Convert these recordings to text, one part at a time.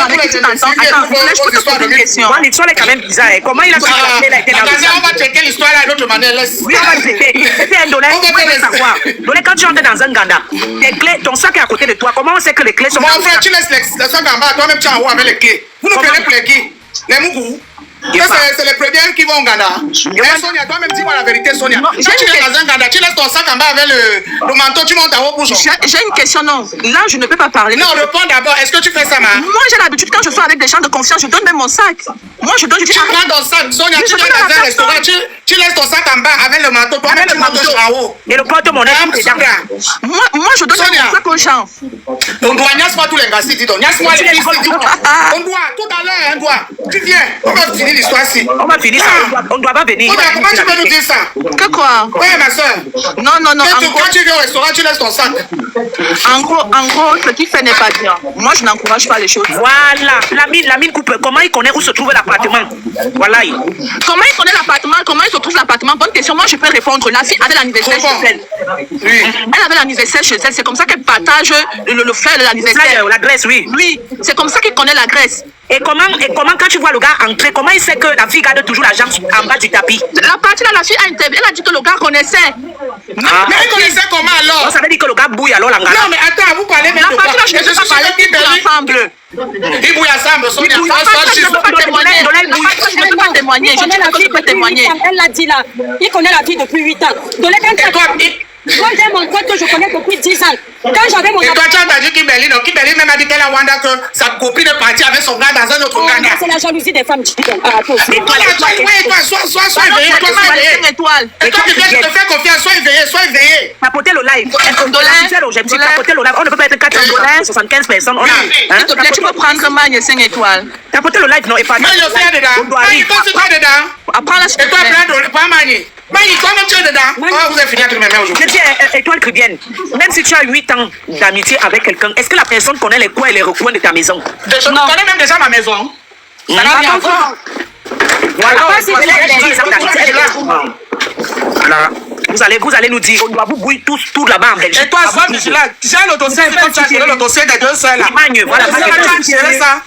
avec qui tu t'entends. Attends, je peux te poser une question. L'histoire est quand même bizarre. Comment il a pu la clé là? On va checker l'histoire là d'autre manière. Oui, on va checker. C'était un dollar. On veut savoir. Donc, quand tu entres dans un ganda, tes clés, ton sac est à côté de toi. Comment on sait que les clés sont... Mon frère, tu laisses le sac en bas, toi-même tu es en haut avec les clés. Vous nous prenez pour les qui? Les mougous. C'est les premiers qui vont au Ghana. Sonia, toi-même dis-moi la vérité, Sonia. Quand tu es dans un Ghana, tu laisses ton sac en bas avec le manteau, tu montes en haut pour jouer. J'ai une question, non. Là, je ne peux pas parler. Non, réponds d'abord. Est-ce que tu fais ça, ma? Moi, j'ai l'habitude, quand je suis avec des gens de confiance, je donne même mon sac. Moi, je donne. Tu prends ton sac, Sonia, tu viens dans un restaurant, tu laisses ton sac en bas avec le manteau, toi-même tu montes en haut. Et le porte-monnaie, moi, je donne mon sac aux gens. On doit niasse-moi tous les gars, dis donc. Niasse-moi les fils. On doit, tout à l'heure, on doit. Tu viens, on va finir l'histoire ici. On va finir ça, on doit pas venir. Comment tu peux nous dire ça? Que quoi? Oui, ma soeur. Non. Quand tu viens au restaurant, tu laisses ton sac. En gros, ce qu'il fait n'est pas bien. Moi, je n'encourage pas les choses. Voilà, la mine coupe. Comment il connaît où se trouve l'appartement? Voilà. Comment il connaît l'appartement? Comment il se trouve l'appartement? Bonne question. Moi, je peux répondre. La fille avait l'anniversaire chez elle. Oui. Elle avait l'anniversaire chez elle. C'est comme ça qu'elle partage le fleur de l'anniversaire. La graisse, oui. Oui, c'est comme ça qu'il connaît la graisse. Et comment, quand tu vois le gars entrer, comment il sait que la fille garde toujours la jambe en bas du tapis? La partie là, la fille a interviewé, elle a dit que le gars connaissait. Mais elle connaissait comment alors? Ça veut dire que le gars bouille alors l'angala. Non, mais attends, vous parlez même la de partie là, je ne peux pas parler ensemble. Il bouille ensemble, Sonia. Je ne peux pas témoigner. Je ne peux pas témoigner. Je dis que je peux témoigner. Elle l'a dit là. Il connaît la fille depuis 8 ans. Moi, j'ai mon pote que je connais depuis 10 ans. Quand j'avais mon... Et toi, tu as entendu Kimberly, non? Kimberly même a dit qu'elle a Wanda que sa copine est partie avec son gars dans un autre Ghana. C'est la jalousie des femmes. Et toi, sois éveillé, toi, sois éveillé. Et toi, tu viens de te faire confiance, sois éveillé. Tapoter le live. Tapoter le live. On ne peut pas être 400 $, 75 personnes. S'il te plaît, tu peux prendre Magne 5 étoiles. Tapoter le live, non, et pas... Mais je fais dedans. Mais il pense que tu es dedans. Apprends la suite. Et toi, prends Magne. Mais toi-même tu es dedans. Oh, vous avez fini avec mes mains aujourd'hui. Je dis, étoile chrétienne, même si tu as 8 ans d'amitié avec quelqu'un, est-ce que la personne connaît les coins et les recoins de ta maison? Je connais même déjà ma maison. Ça va bien. Voilà. Vous allez nous dire, on doit vous bouiller tous tout là-bas en Belgique. Et toi, sois vigilant. J'ai le dossier, comme tu as géré le dossier des deux sœurs là. Voilà, tu as géré ça.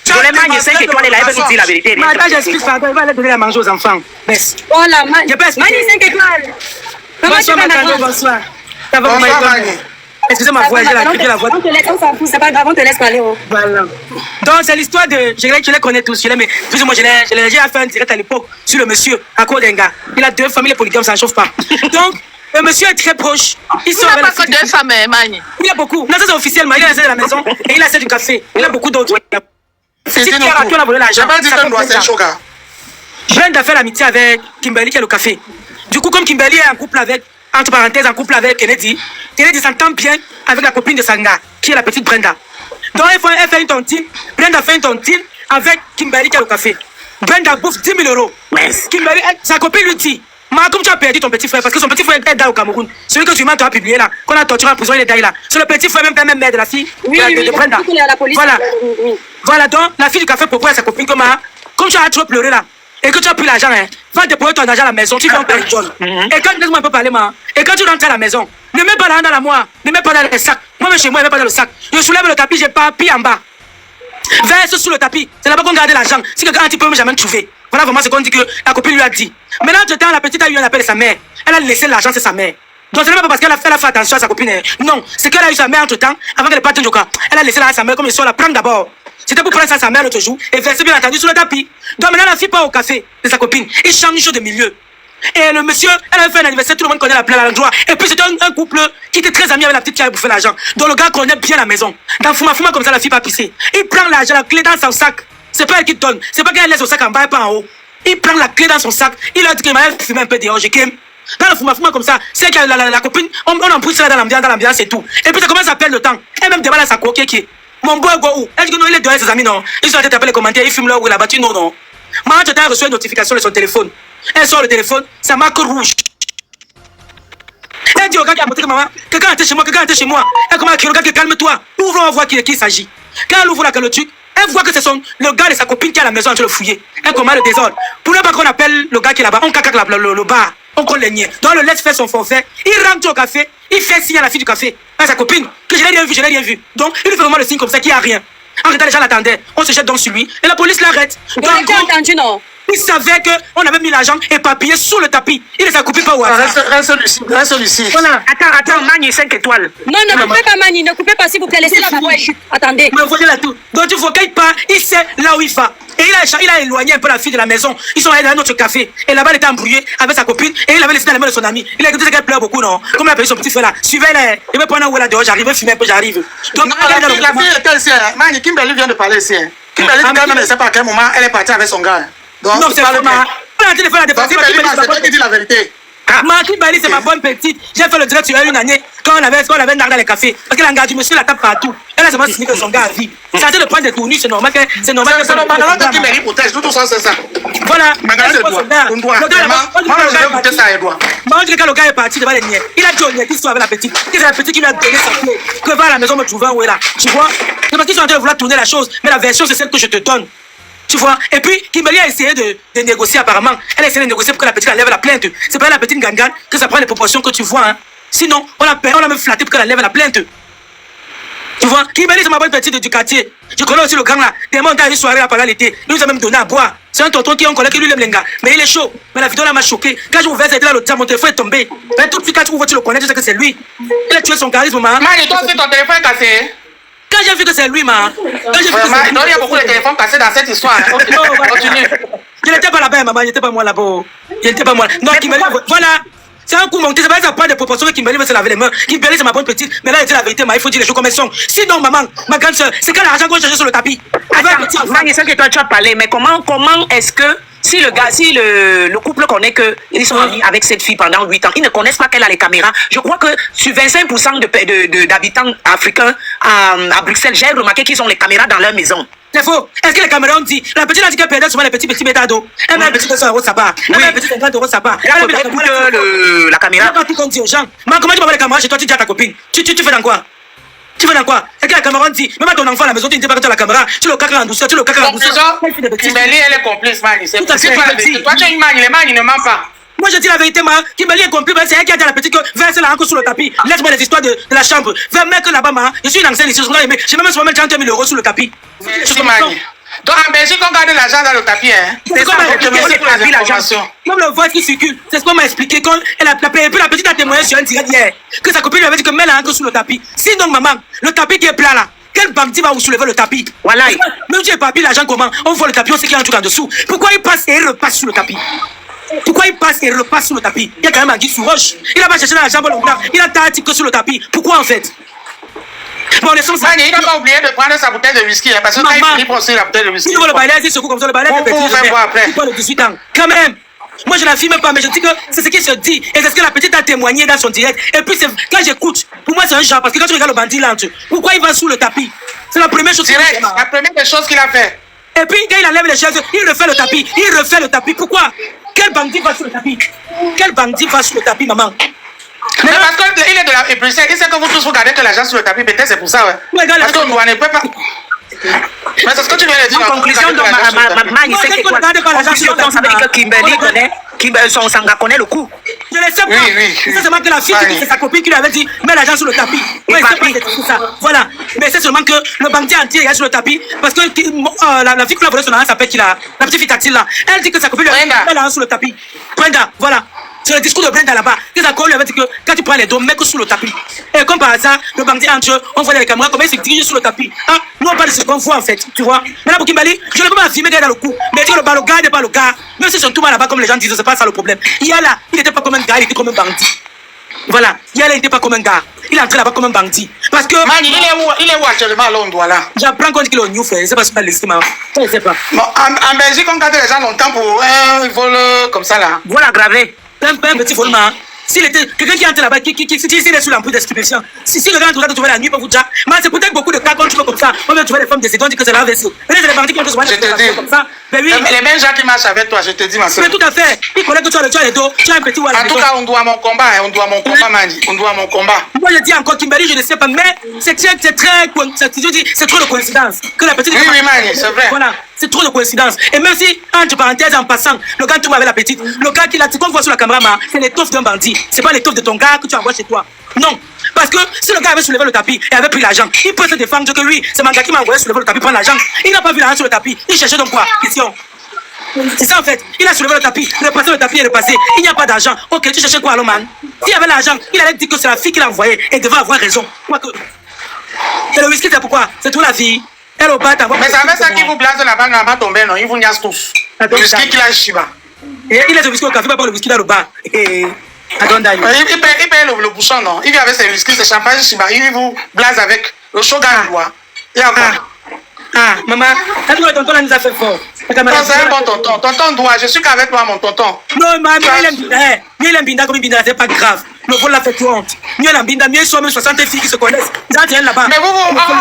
Je voulais manger 5 étoiles et là, elle va nous dire la vérité. Mais attends, j'explique, pardon, il va aller donner à manger aux enfants. Baisse. Voilà, Je peux expliquer. Mani 5 étoiles. Bonsoir, Makando, bonsoir. Ça va, Bonsoir, Mani. Excusez-moi, j'ai la voix. On te laisse, on s'en fout, c'est pas grave, on te laisse parler. Voilà. Donc, c'est l'histoire de. Je les connais tous. Mais plus ou moins, j'ai fait un direct à l'époque sur le monsieur à Kodenga. Il a 2 familles polygames, ça ne chauffe pas. Donc, le monsieur est très proche. Il n'a pas que 2 femmes, Magne. Il y a beaucoup. Non, ça c'est officiellement. Il a laissé de la maison et il a laissé du café. Il a beaucoup d'autres. C'est dit on a volé l'argent. Pas dit que nous c'est chaud. Je viens de faire l'amitié avec Kimberly qui est le café. Du coup, comme Kimberly est en couple avec, entre parenthèses, en couple avec Kennedy s'entend bien avec la copine de Sanga, qui est la petite Brenda. Donc, elle fait une tontine. Brenda fait une tontine avec Kimberly qui est le café. Brenda bouffe 10 000 €. Kimberly, sa copine lui dit, comme tu as perdu ton petit frère, parce que son petit frère est là au Cameroun, celui que tu m'as publié là, qu'on a torturé en prison, il est là. C'est le petit frère, même mère de la fille de Brenda. Voilà. Voilà, donc la fille du café propose à sa copine comme tu as trop pleuré là, et que tu as pris l'argent, va déposer ton argent à la maison, tu vas en payer John. Et quand, laisse-moi un peu parler, et quand tu rentres à la maison, ne mets pas l'argent dans la moire, ne mets pas dans le sac. Moi-même chez moi, je ne mets pas dans le sac. Je soulève le tapis, j'ai pas pied en bas. Verse sous le tapis, c'est là-bas qu'on garde l'argent. Si quelqu'un ne peut jamais trouver. Voilà vraiment ce qu'on dit que la copine lui a dit. Maintenant, entre-temps, la petite a eu un appel de sa mère. Elle a laissé l'argent, c'est sa mère. Donc, ce n'est pas parce qu'elle a fait attention à sa copine. Non, c'est qu'elle a eu sa mère entre-temps, avant qu'elle parte de Joka. Elle a laissé là à sa mère comme ils sont la prendre d'abord. C'était pour prendre ça à sa mère l'autre jour et verser bien entendu sur le tapis. Donc maintenant la fille part au café de sa copine. Il change de milieu. Et le monsieur, elle avait fait un anniversaire, tout le monde connaît l'endroit. Et puis c'était un couple qui était très ami avec la petite qui avait bouffé l'argent. Donc le gars connaît bien la maison. Dans Fouma comme ça, la fille pas pisser. Il prend l'argent, la clé dans son sac. C'est pas elle qui donne. C'est pas qu'elle laisse au sac en bas et pas en haut. Il prend la clé dans son sac. Il a dit qu'il m'a fumé un peu dehors. J'ai dans le Fouma comme ça, c'est que la copine, on empousse là dans l'ambiance et tout. Et puis ça commence à perdre le temps. Elle même déballe sa coquille qui est. Mon boy go où? Elle dit que non, il est dehors ses amis, non. Ils sont en train de taper les commentaires, ils fument là où il a battu, non, non. Maman, tu as reçu une notification de son téléphone. Elle sort le téléphone, ça marque rouge. Elle dit au gars qui a montré que maman, quelqu'un était chez moi. Elle commence à crier au gars, calme-toi. Ouvre, on voit qui il s'agit. Quand elle ouvre le truc, elle voit que c'est le gars de sa copine qui est à la maison en train de fouiller. Elle commence le désordre. Pour ne pas qu'on appelle le gars qui est là-bas, on cacaque le bar. On colle les niais. Donc le laisse faire son forfait. Il rentre au café. Il fait signe à la fille du café. À sa copine. Que je l'ai rien vu. Donc il lui fait vraiment le signe comme ça qu'il n'y a rien. En regardant, les gens l'attendaient. On se jette donc sur lui. Et la police l'arrête. Donc, tu as entendu, non? Il savait qu'on avait mis l'argent éparpillé sous le tapis. Il les a coupés par hasard. Reste Lucie. Voilà. Attends, Mani 5 étoiles. Non, ne coupez pas, Mani. Ne coupez pas, s'il vous plaît. Laissez la voix chute. Attendez. Mais voyez là tout. Donc tu vois, quand il part, il sait là où il va. Et il a éloigné un peu la fille de la maison. Ils sont allés dans un autre café. Et là-bas, il était embrouillé avec sa copine. Et il avait laissé dans les mains de son ami. Il a écouté qu'elle pleure beaucoup, non? Comme il a payé son petit frère là. Suivez-les. Il me prendre un où là dehors. J'arrive, fumer un peu, j'arrive. Donc, Non, la fille était ici. Mani, Kimberly vient de parler ici. Kimberly, quand même, ne sait pas à quel moment elle est partie avec son gars. Donc, non, c'est pas le mal. On a dit de faire la défense. c'est toi qui dis la vérité. Martin Bali, c'est ma bonne petite. J'ai fait le direct sur elle une année quand on avait nargué dans les cafés. Parce qu'elle a engagé monsieur la tape partout. Elle a seulement signé que son gars a vie. Ça a été de prendre des tournus, c'est normal que c'est normal que C'est normal. Maintenant, Kimberly protège. Tout ça, c'est ça. voilà. Maintenant, c'est toi. Moi, je vais écouter ça, Edouard. Moi, je dis que quand le gars est parti devant les niais, il a dit au niais qu'il soit avec la petite. C'est la petite qui lui a donné sa clé. Que va à la maison me trouver où est là. Tu vois? C'est parce qu'ils sont en train de vouloir tourner la chose. Mais la version, c'est celle que je te donne. Tu vois? Et puis, Kimberly a essayé de négocier apparemment. Elle a essayé de négocier pour que la petite enlève la plainte. C'est pas la petite gangan que ça prend les proportions que tu vois. Hein. Sinon, on l'a même flatté pour qu'elle enlève la plainte. Tu vois? Kimberly, c'est ma bonne petite du quartier. Je connais aussi le gang là. Tellement on a une soirée là pendant l'été. Il nous a même donné à boire. C'est un tonton qui est un collègue qui lui aime les gars. Mais il est chaud. Mais la vidéo là m'a choqué. Quand je ouvert cette là, le temps, mon téléphone est tombé. Mais tout de suite, quand tu ouvres, tu le connais, tu sais que c'est lui. Il a tué son charisme, man. Mani, toi aussi, ton téléphone est cassé. Quand j'ai vu que c'est lui, man. Quand j'ai vu que c'est lui. Il y a beaucoup de téléphones cassés dans cette histoire. Continue. Je n'étais pas là-bas, maman. Il n'était pas moi là-bas. Il n'était pas moi. Non, Kimberly, voilà. C'est un coup monté. C'est pas ça prend des proportions que Kimberly veut se laver les mains. Kimberly, c'est ma bonne petite. Mais là, elle dit la vérité, mais il faut dire les choses comme elles sont. Sinon, maman, ma grande soeur, c'est quand l'argent qu'on cherche sur le tapis. Attends, Mani 5 étoiles, tu as parlé. Mais comment est-ce que si le couple connaît qu'ils sont amis avec cette fille pendant 8 ans, ils ne connaissent pas qu'elle a les caméras. Je crois que sur 25% d'habitants africains à Bruxelles, j'ai remarqué qu'ils ont les caméras dans leur maison. C'est faux. Est-ce que les caméras ont dit? La petite a dit qu'elle perdait souvent les petits métados. Elle met un petit 200 € sa part. Elle met un petit 50 € sa part. Elle a la caméra. Elle a pas tout dit aux gens. Mais comment tu vas voir les caméras chez toi? Tu dis à ta copine. Tu fais dans quoi? Tu fais dans quoi? Est-ce que la caméra dit? Même à ton enfant à la maison, tu ne dis pas que tu as la caméra. Tu le caca en douceur, tu le caca en douceur. Kimberly, elle est complice, Mani. C'est pas la vérité. Toi, tu es une Mani. Les Mani ne mentent pas. Moi, je dis la vérité, ma. Kimberly est complice. C'est elle qui a dit à la petite que verse-la encore sous le tapis. Laisse-moi les histoires de la chambre. Vers mec là-bas, ma. Je suis une ancienne ici. J'ai même souvent 30 000 € sous le tapis. Je suis Mani. Donc en Belgique, on garde l'argent dans le tapis. Hein. C'est comme même le voix qui circule. C'est ce qu'on m'a expliqué quand elle a payé. Puis la petite a témoigné sur un direct hier. Que sa copine lui avait dit que mets la hanque sous le tapis. Sinon, maman, le tapis qui est plat là. Quel bandit va vous soulever le tapis? Voilà. Même si j'ai pas pris l'argent comment? On voit le tapis, on sait qu'il y a un truc en dessous. Pourquoi il passe et il repasse sur le tapis? Pourquoi il passe et repasse sur le tapis? Il y a quand même un guide sous roche. Il a pas cherché dans la chambre longtemps. Il a tâté que sur le tapis. Pourquoi en fait? Bon, les sons, Mani, il n'a pas oublié de prendre sa bouteille de whisky, hein, parce que quand il finit pour aussi la bouteille de whisky. Il veut le balai, il se coupe comme ça, le balai, c'est petit. Il parle de 18 ans. Quand même. Moi, je la filme pas, mais je dis que c'est ce qui se dit. Et c'est ce que la petite a témoigné dans son direct. Et puis, quand j'écoute, pour moi, c'est un genre. Parce que quand tu regardes le bandit là, pourquoi il va sous le tapis? C'est la première chose qu'il a fait. La première des choses qu'il a fait. Et puis, quand il enlève les chaises, il refait le tapis. Il refait le tapis. Pourquoi? Quel bandit va sur le tapis? Quel bandit va sur le tapis, maman? Mais parce qu'il est de la Bruxelles, il sait que vous tous vous gardez que l'argent sur le tapis, peut-être c'est pour ça, ouais. Parce qu'on ne peut pas. Mais c'est ce que tu viens de dire. En conclusion, Mani 5 étoiles. On savait que Kimberly son sanga connaît le coup. Je ne sais pas. Oui. C'est seulement que la fille, c'est sa copine qui lui avait dit mets l'argent sur le tapis. Oui, c'est ça. Voilà. Mais c'est seulement que le bandit entier est sur le tapis. Parce que la fille qui l'a volé son argent s'appelle qui là? La petite fille tactile là. Elle dit que sa copine lui a dit mets l'argent sur le tapis. Brenda, voilà. C'est le discours de Brenda là-bas. Que sa copine lui avait dit que quand tu prends les dos, mets que sous le tapis. Et comme par hasard, le bandit entre, on voit les caméras, comment il se dirige sur le tapis. Ah, nous on parle de ce qu'on voit en fait. Tu vois? Maintenant pour Kimberly, je ne peux pas affirmer qu'elle est dans le coup. Mais dire le gars n'est pas le gars. Même si son tout mal là-bas, comme les gens disent, c'est pas ça le problème. Yala, il n'était pas comme un gars, il était comme un bandit. Voilà, Yala n'était pas comme un gars. Il est entré là-bas comme un bandit. Parce que. Mani, il est où actuellement à Londres là? J'apprends qu'on dit qu'il est au New Fair. Je sais pas si c'est l'estime. Je ne sais pas. Bon, en Belgique, on garde les gens longtemps pour un vol comme ça là. Voilà, gravé. C'est un petit volement. S'il était quelqu'un qui entre là-bas, qui est sous l'emprise d'expulsion, si le gars entre là, tu vois la nuit pour vous dire, mais c'est peut-être beaucoup de cas quand tu veux comme ça. On vient trouver les femmes décédées, on dit que c'est la vaisseau. Mais c'est les bandits qui ont besoin de comme ça. Mais oui. Les mêmes gens qui marchent avec toi, je te dis, ma soeur. Mais tout à fait. Il connaît que tu as les dos, tu as un petit wall. En tout cas, on doit mon combat, Mani. On doit mon combat. Moi, je dis encore Kimberly, je ne sais pas, mais c'est trop de coïncidence. Que la petite. Oui, Mani, c'est vrai. Voilà. C'est trop de coïncidence. Et même si, entre parenthèses, en passant, le gars tombe avec la petite, le gars qu'on voit sur la caméra, c'est l'étoffe d'un bandit. C'est pas l'étoffe de ton gars que tu envoies chez toi. Non. Parce que si le gars avait soulevé le tapis et avait pris l'argent, il peut se défendre que oui, c'est Manga qui m'a envoyé soulever le tapis, prendre l'argent. Il n'a pas vu l'argent sur le tapis. Il cherchait donc quoi? Question. C'est ça en fait. Il a soulevé le tapis, repassé le tapis et repassé. Il n'y a pas d'argent. Ok, tu cherchais quoi alors, man? S'il y avait l'argent, il allait dire que c'est la fille qui l'a envoyé et devait avoir raison. C'est le whisky, c'est pourquoi? C'est tout la fille. Elle au bas, mais c'est avec ça qui vous blase la banque, va tomber, non? Ils vous niassent tous. Le whisky qui l'a chiba. Et il est le whisky au café, pas pour le whisky dans le bar. Il paye le bouchon, non? Il vient avec ses whisky, ses champagne chiba. Il vous blase avec le shogun à bois. Et encore. Ah, maman, t'as dit que tonton là nous a fait fort. Non, c'est un bon tonton. Tonton doit, je suis qu'avec toi, mon tonton. Non, maman, il aime Binda comme Binda, c'est pas grave. Le vol l'a fait tout honte. Mieux la Binda, mieux soit même 60 filles qui se connaissent. Ils en tiennent là-bas. Mais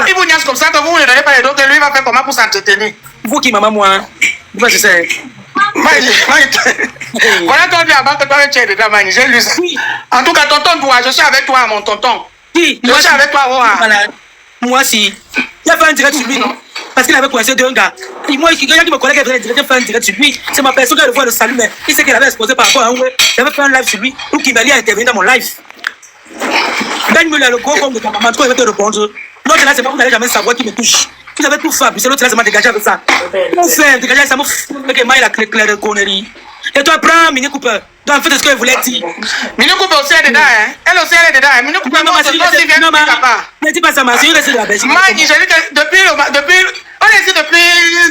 il vous niasse comme ça, que vous ne donnez pas les dons, que lui va faire comment pour s'entretenir? Vous qui, maman, moi, hein? Moi, je sais. Voilà ton bien avant que toi tu es dedans, Mani. J'ai lu ça. En tout cas, tonton doit, je suis avec toi, mon tonton. Qui? Je suis avec toi, moi, si. Il a fait un direct sur lui, non? Parce qu'il avait coincé deux gars. Et moi, il y a qui me connaît qui avait fait un direct sur lui. C'est ma personne qui a le voir le salut, mais il sait qu'elle avait exposé par rapport à un ouais. J'avais fait un live sur lui. Ou Kimberly a intervenu dans mon live. Ben Muller, le gros comme de ta maman, toi, il va te répondre. L'autre là, c'est pas vous n'allez jamais savoir qui me touche. Vous avez tout fait, puis c'est l'autre là, c'est m'a dégagé avec ça. Mon frère, dégagé ça, mon frère, que moi, il a clair de conneries. Et toi, prends Mini Cooper. Donc, en fait, ce qu'elle voulait dire. Mini Cooper aussi est dedans, hein. Elle aussi elle est dedans. Mini Cooper, moi, c'est aussi bien que papa. Ne dis pas ça, ma soeur, reste de la Belgique. Moi, j'ai dit que depuis, on est ici depuis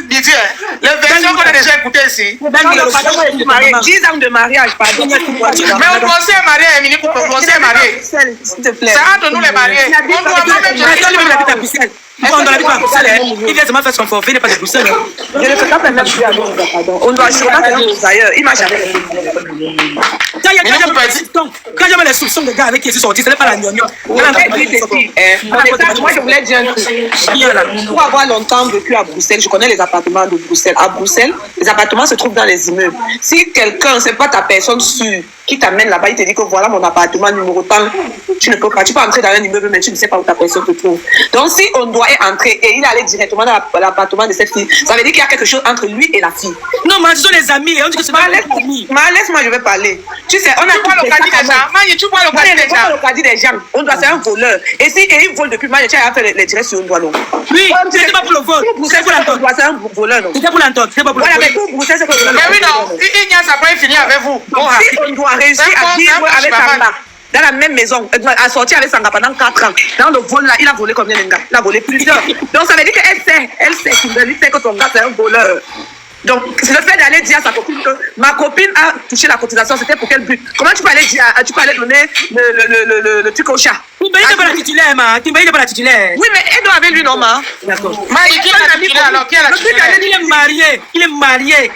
10 ans. Les versions qu'on a déjà écoutées ici. 10 ans de mariage, pardon. Mais on procès est marié, Mini Cooper, on procès est marié. S'il te plaît. C'est entre nous les mariés. On doit même Bruxelles. On doit l'habiter à Bruxelles. Il vient seulement faire son forfait, il n'est pas de Bruxelles. Je ne peux pas permettre plus à nous, pardon. On doit sûrement faire nos ailleurs. Il m'a jamais. Quand j'avais les soupçons de gars avec qui ils sont sortis, ce n'est pas la gnognon. Moi, je voulais dire un truc. Pour avoir longtemps vécu à Bruxelles, je connais les appartements de Bruxelles. À Bruxelles, les appartements se trouvent dans les immeubles. Si quelqu'un, c'est pas ta personne sûre, qui t'amène là-bas, il te dit que voilà mon appartement numéro tant, tu ne peux pas. Tu peux entrer dans un immeuble, mais tu ne sais pas où ta personne se trouve. Donc, si on doit entrer et il allait directement dans l'appartement de cette fille, ça veut dire qu'il y a quelque chose entre lui et la fille. Non, mais ce sont les amis. On dit que c'est pas les amis. Laisse-moi, je vais parler. Tu sais, on a pas le caddie des gens. Mani, tu vois le caddie des gens. On doit faire un voleur. Et si il vole depuis Mani, tu as fait les directs sur un doigt long. Oui, c'était pas pour le vol. C'était pour l'entendre. C'est un voleur, non? C'était pour l'entendre. C'était pas pour le vol. Voilà, mais pour Bruxelles, c'est pour le vol. Mais oui, non. Il n'y a ça pas fini avec vous. Si on doit réussir à vivre avec Sanga dans la même maison, à sortir avec Sanga pendant 4 ans, dans le vol là, il a volé combien de gars? Il a volé plusieurs. Donc ça veut dire qu'elle sait, Kimberly sait que son gars c'est un voleur. Donc, c'est le fait d'aller dire à sa copine que ma copine a touché la cotisation, c'était pour quel but? Comment tu peux aller dire, tu peux aller donner le truc au chat? Kimberly n'est pas la titulaire, ma. Kimberly n'est pas la titulaire. Oui, mais elle doit avec lui, non, ma? D'accord. Maï, qui est la titulaire alors? Qui est la titulaire? Il est marié. Il est marié.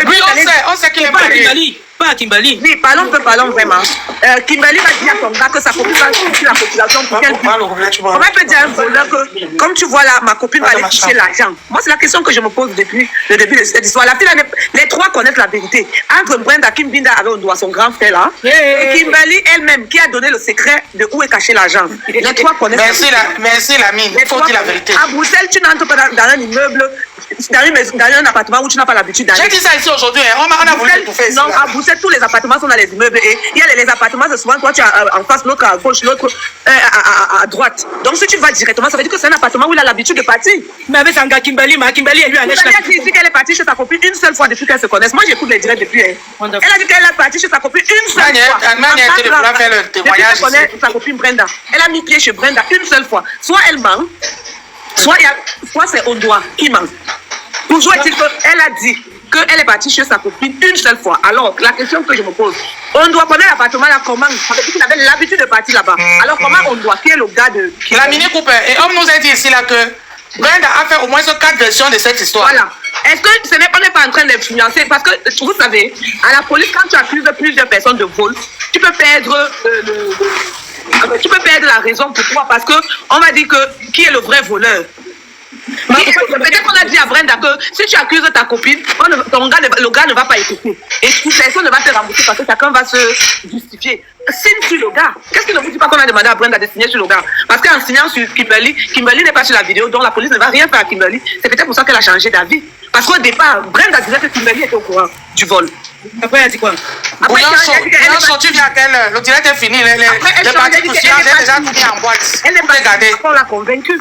Oui, on sait qu'il est marié. Pas à Kimberly. Oui, parlons vraiment. Kimberly va dire à son gars que sa copine va toucher la cotisation pour quel but? Comment elle peut dire à un voleur que, comme tu vois là, ma copine va aller toucher l'argent? Moi, c'est la question que je me pose depuis le début de cette histoire. La fille, les trois connaissent la vérité. Entre Brenda, Kim Binda avait un doigt, son grand frère là, et Kimberly elle-même qui a donné le secret de où est caché l'argent. Les trois connaissent. Merci, l'ami. Il faut dire la vérité. À Bruxelles, tu n'entres pas dans un immeuble, dans un appartement où tu n'as pas l'habitude d'aller. J'ai dit ça ici aujourd'hui. On a voulu tout faire ici. Non, à Bruxelles, tous les appartements sont dans les immeubles et il y a les appartements, c'est souvent toi tu as en face, l'autre à gauche, l'autre à droite. Donc si tu vas directement, ça veut dire que c'est un appartement où il a l'habitude de partir. Mais avec Sanga Kimberly, elle lui a laissé. Elle a dit qu'elle est partie chez sa copine une seule fois depuis qu'elle se connaissent. Moi j'écoute les directs depuis. Elle a dit qu'elle est partie chez sa copine une seule fois. Sa copine Brenda. Elle a mis pied chez Brenda une seule fois. Soit elle ment, soit c'est au doigt qui ment. Toujours est-il qu'elle a dit qu'elle est partie chez sa copine une seule fois. Alors, la question que je me pose, on doit connaître l'appartement là comment? Ça veut dire qu'il avait l'habitude de partir là-bas. Alors, comment on doit? Qui est le gars de... La Mini Cooper. Et on nous a dit ici là que Brenda a fait au moins 4 versions de cette histoire. Voilà. Est-ce que on n'est pas en train d'influencer? Parce que, vous savez, à la police, quand tu accuses plusieurs personnes de vol, tu peux perdre la raison pour toi. Parce qu'on va dire que qui est le vrai voleur? Peut-être qu'on a dit à Brenda que si tu accuses ta copine, le gars ne va pas écouter. Et personne ne va te rembourser parce que chacun va se justifier. Signe sur le gars. Qu'est-ce qui ne vous dit pas qu'on a demandé à Brenda de signer sur le gars? Parce qu'en signant sur Kimberly, Kimberly n'est pas sur la vidéo, donc la police ne va rien faire à Kimberly. C'est peut-être pour ça qu'elle a changé d'avis. Parce qu'au départ, Brenda disait que Kimberly était au courant du vol. Après, elle a dit quoi? Après, elle est sortie via quelle? Le direct est fini. Les parties poussières, j'ai déjà tout mis en boîte. Elle n'est pas gardée. On l'a convaincue.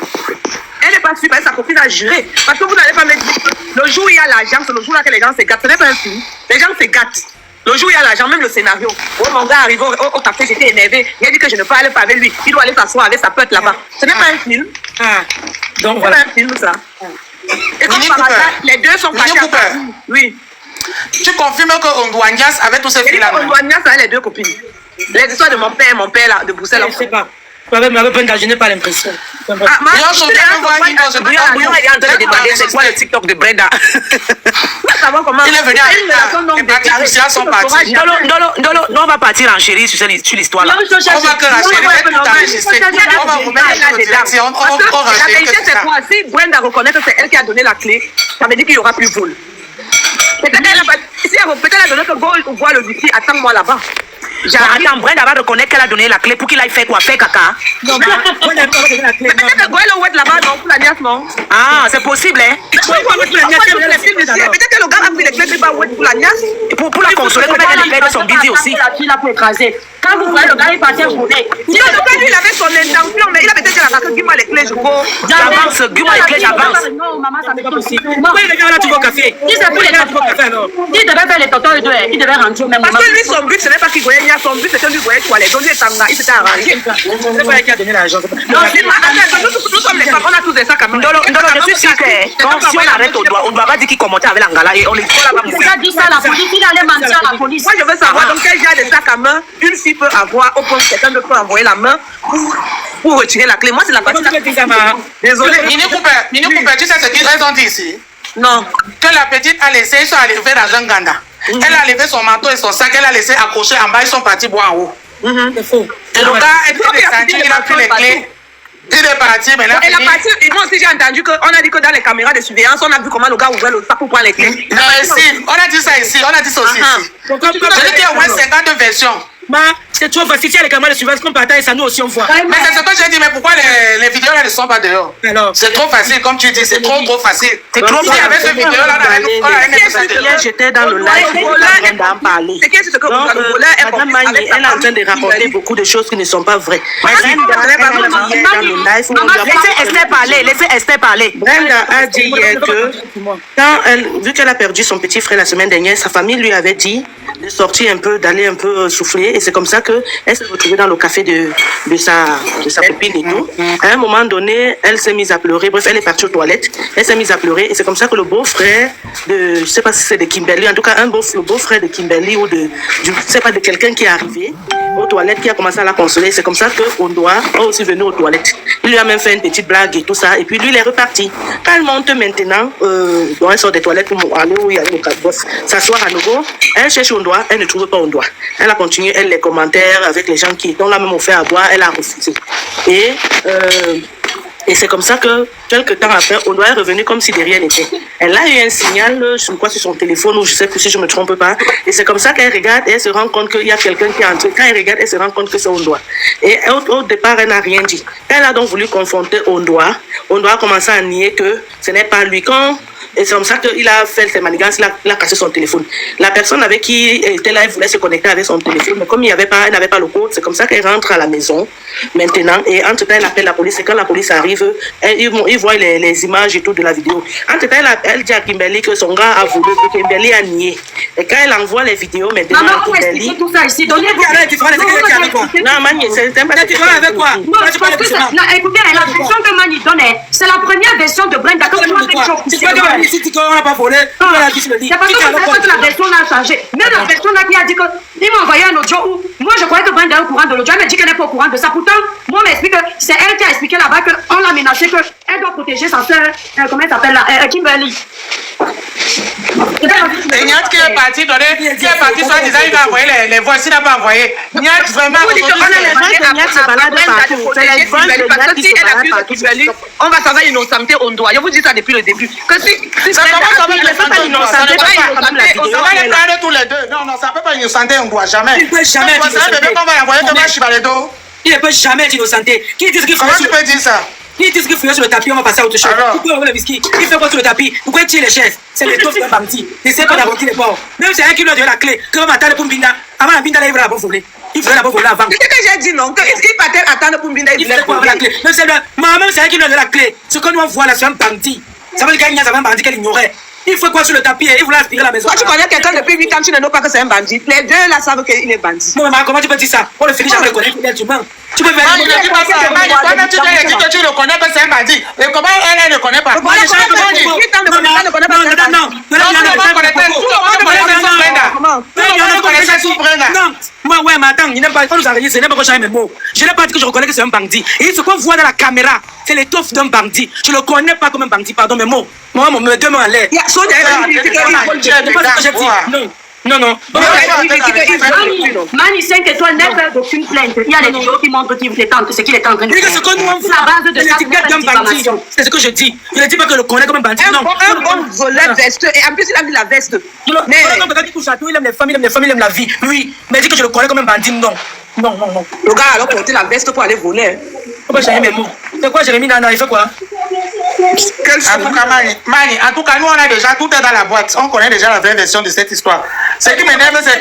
Elle n'est pas sûre, sa copine a juré. Parce que vous n'allez pas me dire que le jour où il y a l'argent, c'est le jour là que les gens se gâtent. Ce n'est pas un film. Les gens se gâtent. Le jour où il y a l'argent, même le scénario. Oh, mon gars arrive au café, j'étais énervé. Il a dit que je ne peux aller pas avec lui. Il doit aller s'asseoir avec sa pote là-bas. Ce n'est pas un film. Ah, donc c'est voilà. pas un film, ça. Et comme par hasard, les deux sont cachés à Paris. Oui. Tu confirmes que Ondouanias avait tous ces filles-là? Ondouanias avait les deux copines. Les histoires de mon père là, de Bruxelles. Je ne sais pas. Avec ma je n'ai pas l'impression. Bouillon est en train de demander c'est quoi le TikTok de Brenda. Il est venu avec les parties poussières sont parties. Non, on va partir en chérie sur l'histoire là. On va que la chérie est tout enregistrée. On va vous mettre sur le direct. On la vérité, c'est quoi? Si Brenda reconnaît que c'est elle qui a donné la clé, ça veut dire qu'il n'y aura plus vol. Peut-être qu'elle a donné que Go voit le défi, attends-moi là-bas. Attends, Brenda va reconnaître qu'elle a donné la clé pour qu'il aille faire quoi? Faire caca? Non, mais Brenda n'a pas donné la clé. Peut-être que Go est le là-bas, non, pour la niasse, non? Ah, c'est possible, hein? Peut-être que le gars a pris les clés pour la niasse. Pour la consoler, comme elle a de son bidi aussi. Quand vous voyez le gars, il partait voler. Non, le gars, lui, il avait son intention, mais il a peut-être dit à la dis-moi les clés, je go. J'avance, dis-moi les clés, j'avance. Non, maman, ça n'est pas possible. Pourquoi il regarde là, tu vas au café? Il s'est fait les cafés alors. Il devait faire les tontons et tout, il devait rentrer au même moment. Parce que lui, son but, ce n'est pas qu'il voyait, son but, c'était lui voyait quoi, les donner tanga, il s'était arrangé. C'est pas elle qui a donné l'argent. Non, nous sommes les femmes, on a tous des sacs à main. Non, je suis sûre que si on arrête au doigt, on ne doit pas dire qu'il commentait avec l'angala et on les voit là-bas. Il a dit ça à la police, il allait mentir à la police. Moi, je veux savoir donc quel genre de sac à main une fille peut avoir au point que quelqu'un peut envoyer la main pour retirer la clé. Moi, c'est la partie. Désolé. Mini Cooper, tu sais ce qu'ils ont dit ici? Non. Que la petite a laissé, ils sont arrivés dans un ganda. Elle a levé son manteau et son sac, elle a laissé accrocher en bas, ils sont partis boire en haut. C'est faux. Et le gars est descendu, il a pris les clés. Il est parti, mais là. Et la partie, moi aussi j'ai entendu qu'on a dit que dans les caméras de surveillance, on a vu comment le gars ouvrait le sac pour prendre les clés. Non, ici, on a dit ça ici, on a dit ça aussi ici. Je dis qu'il y a au moins 50 versions. C'est trop facile. Si les caméras de surveillance qu'on partage, ça nous aussi on voit. Mais c'est ce que j'ai dit, mais pourquoi les vidéos là ne sont pas dehors? C'est trop facile, comme tu dis, c'est trop facile. C'est trop facile. Avec ce vidéo là, j'étais dans le live où d'en parler. C'est qu'est-ce que Madame Magné, elle est en train de raconter beaucoup de choses qui ne sont pas vraies. Laissez Esther parler. Brenda a dit hier que quand vu qu'elle a perdu son petit frère la semaine dernière, sa famille lui avait dit de sortir un peu, d'aller un peu souffler, et c'est comme ça que elle s'est retrouvée dans le café de sa copine et tout. À un moment donné, elle s'est mise à pleurer. Bref, elle est partie aux toilettes. Elle s'est mise à pleurer, et c'est comme ça que le beau-frère je sais pas si c'est de Kimberly, en tout cas le beau-frère de Kimberly ou je sais pas, de quelqu'un qui est arrivé aux toilettes, qui a commencé à la consoler. C'est comme ça que Ondoa est aussi venu aux toilettes. Il lui a même fait une petite blague et tout ça, et puis lui il est reparti. Quand elle monte maintenant, elle sort des toilettes pour aller où il y a le boss, s'asseoir à nouveau, elle cherche Ondoa, elle ne trouve pas Ondoa. Elle a continué, elle les commentaires avec les gens qui ont la même offert à boire, elle a refusé. Et c'est comme ça que, quelques temps après, Ondoa est revenu comme si de rien n'était. Elle a eu un signal, je crois, sur son téléphone, ou je sais plus si je ne me trompe pas. Et c'est comme ça qu'elle regarde et elle se rend compte qu'il y a quelqu'un qui est entré. Quand elle regarde, elle se rend compte que c'est Ondoa. Et au départ, elle n'a rien dit. Elle a donc voulu confronter Ondoa. Ondoa a commencé à nier que ce n'est pas lui. Et c'est comme ça qu'il a fait ses manigances, il a cassé son téléphone. La personne avec qui elle était là, elle voulait se connecter avec son téléphone, mais comme elle n'avait pas le code, c'est comme ça qu'elle rentre à la maison maintenant. Et entre-temps, elle appelle la police. Et quand la police arrive, ils voient les images et tout de la vidéo. Entre-temps, elle dit à Kimberly que son gars a voulu, que Kimberly a nié. Et quand elle envoie les vidéos maintenant à Kimberly... tout ça ici. Non, Mani, c'est un peu... Tu parles avec quoi? Écoutez, la version que Mani donne, c'est la première version de Brenda. Si tu n'a pas volé, c'est parce que la version a changé. Même la version là qui a dit que Il m'a envoyé un audio où moi je croyais que Brenda est au courant de l'audio. Elle me dit qu'elle n'est pas au courant de ça. Pourtant, moi on m'explique que c'est elle qui a expliqué là-bas qu'on l'a menacé qu'elle doit protéger sa soeur, comment elle s'appelle là, Kimberly. Et Niat qui est parti soit disant il va envoyer les voix, s'il n'a pas envoyé. Niat vraiment. On va savoir innocenter on doit. Je vous dis ça depuis le début. Que si ça commence avec les femmes innocenter. On va les prendre tous les deux. Non, ça ne peut pas innocenter on doit jamais. Il ne peut jamais être innocenté. On va envoyer devant Chibaledo. Il ne peut jamais être innocenté. Qui dit ce qu'il faut? Comment tu peux dire ça? Qui dit ce qu'il faut sur le tapis, on va passer à autre chose. Pourquoi on veut le whisky? Il fait quoi sur le tapis? Pourquoi il tire les chaises? C'est les taux d'un bandit. Il ne sait pas d'avoir les bords. Même si c'est un qui lui a donné la clé, que va m'attendre pour Mbinda. Avant la Mbinda, il va d'abord voler. Il faudrait d'abord voler avant. C'est ce que j'ai dit, non? Il partait attendre pour Mbinda, il voulait avoir la clé. Même c'est un qui lui a donné la clé. Ce que nous on voit là, c'est un bandit. Ça veut dire qu'il y a un bandit qu'elle ignorait. Il faut quoi sur le tapis? Il voulait aspirer la maison. Toi, tu connais quelqu'un depuis 8 ans, tu ne sais pas que c'est un bandit. Les deux là savent qu'il est bandit. Non, maman, comment tu peux dire ça? On le finit jamais le connaître, tu mens. Tu peux faire. Tu ne dis pas ça. Toi-même, tu dis que tu le connais que c'est un bandit. Et comment elle ne connaît pas? Non, moi, ouais, mais attends, il n'aime pas, il faut nous enregistrer, il n'aime pas que j'aille mes mots. Je n'ai pas dit que je reconnais que c'est un bandit. Et ce qu'on voit dans la caméra, c'est l'étoffe d'un bandit. Je ne le connais pas comme un bandit, pardon, mes mots. Moi, me deux mains en l'air. Non. Mani 5 étoiles n'est pas d'aucune plainte. Il y a des vidéos qui montrent ce qu'il est en train de faire. Ce que nous on voit, l'étiquette d'un bandit. C'est ce que je dis. Je ne dis pas que je le connais comme un bandit. Non. Un bon voleur veste. Et en plus, il a mis la veste. Mais quand il touche à tout, il aime les familles, il aime la vie. Oui, mais dit que je le connais comme un bandit. Non. Le gars a alors porté la veste pour aller voler. Pourquoi j'ai mes mots? C'est quoi, Jérémy Nana? Il fait quoi? En tout cas, Mani, en tout cas, nous on a déjà tout est dans la boîte. On connaît déjà la vraie version de cette histoire. Ce qui m'énerve, c'est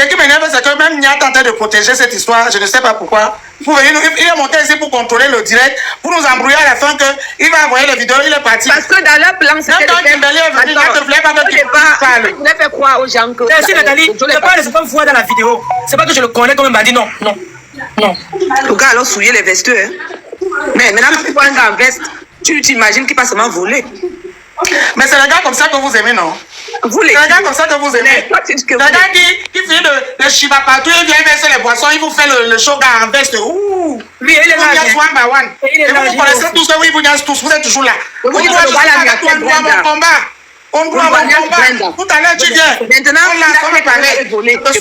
que même Nia tentait de protéger cette histoire. Je ne sais pas pourquoi. Il est monté ici pour contrôler le direct, pour nous embrouiller à la fin qu'il va envoyer les vidéos. Il est parti. Parce que dans leur plan, c'était de faire croire aux gens que. Si Nathalie, c'est pas voir dans la vidéo. C'est pas que je le connais comme un bandit, non. Le gars alors souillé les vestes. Hein. Mais maintenant, tu vois un gars en veste, tu t'imagines qu'il va seulement voler. Mais c'est les gars comme ça que vous aimez, non? Vous les gars comme ça que vous aimez. Les gars qui finit de chiba partout, il vient verser les boissons, il vous fait le show gars en veste. Ouh! Lui, il est là. One by one. Et vous connaissez tous que oui, vous êtes tous, vous êtes toujours là. Vous doit mon combat. On doit mon combat. Tout à l'heure, tu viens. Maintenant, il a parlé. Parce